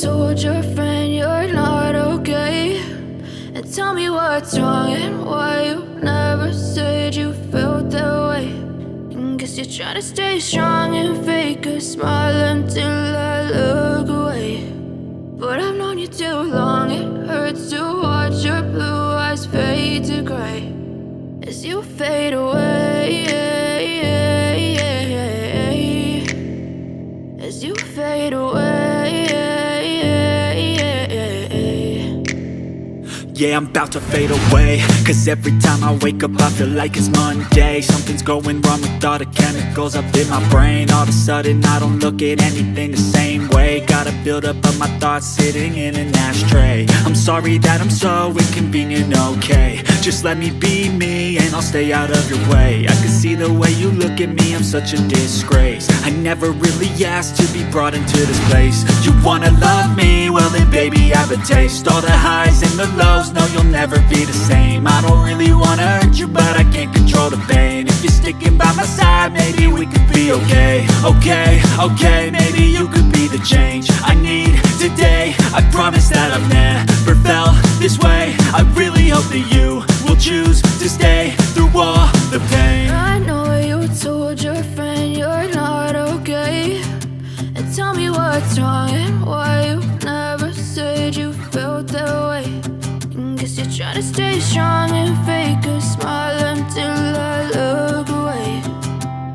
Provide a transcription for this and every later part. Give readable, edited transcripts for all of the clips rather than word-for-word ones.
told your friend you're not okay, and tell me what's wrong and why you never said you felt that way. And guess you're trying to stay strong and fake a smile until I look away. But I've known you too long, it hurts to watch your blue eyes fade to gray as you fade away, as you fade away. Yeah, I'm about to fade away, cause every time I wake up I feel like it's Monday. Something's going wrong with all the chemicals up in my brain. All of a sudden I don't look at anything the same way. Gotta build up of my thoughts sitting in an ashtray. I'm sorry that I'm so inconvenient, okay. Just let me be me and I'll stay out of your way. I can see the way you look at me, I'm such a disgrace. I never really asked to be brought into this place. You wanna love me? Well then baby I have a taste. All the highs and the lows, no you'll never be the same. I don't really wanna hurt you but I can't control the pain. If you're sticking by my side maybe we could be okay. Okay, maybe you could be the change I need today. I promise that I've never felt this way. I really hope that you will choose to stay through all the pain. I know you told your friend you're not okay, and tell me what's wrong and why you never said you felt that way. And guess you're trying to stay strong and fake a smile until I look away.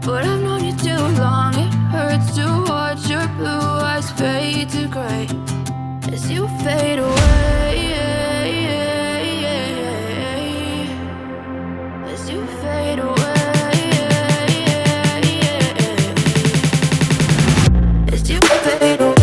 But I've known you too long, it hurts to watch your blue eyes fade to gray as you fade away, as you fade away, as you fade away.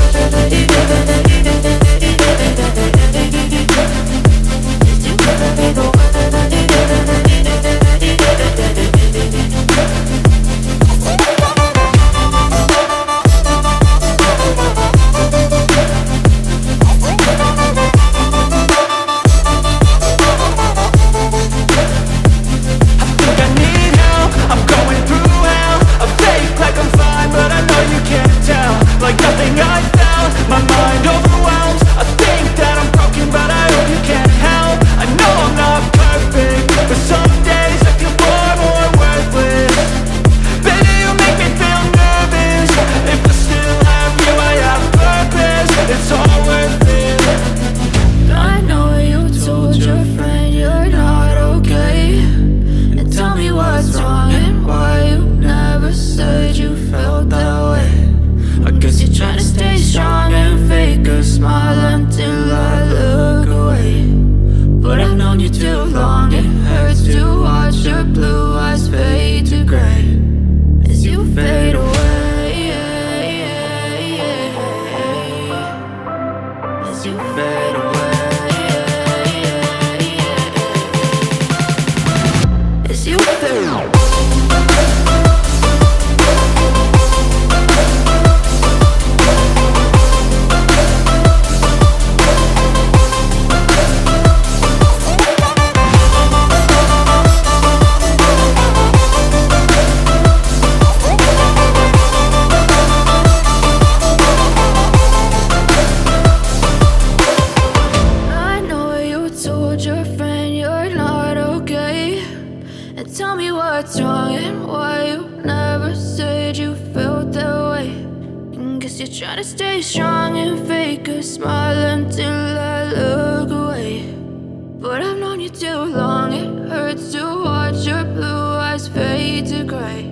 Try to stay strong and fake a smile until I look away. But I've known you too long, it hurts to watch your blue eyes fade to gray.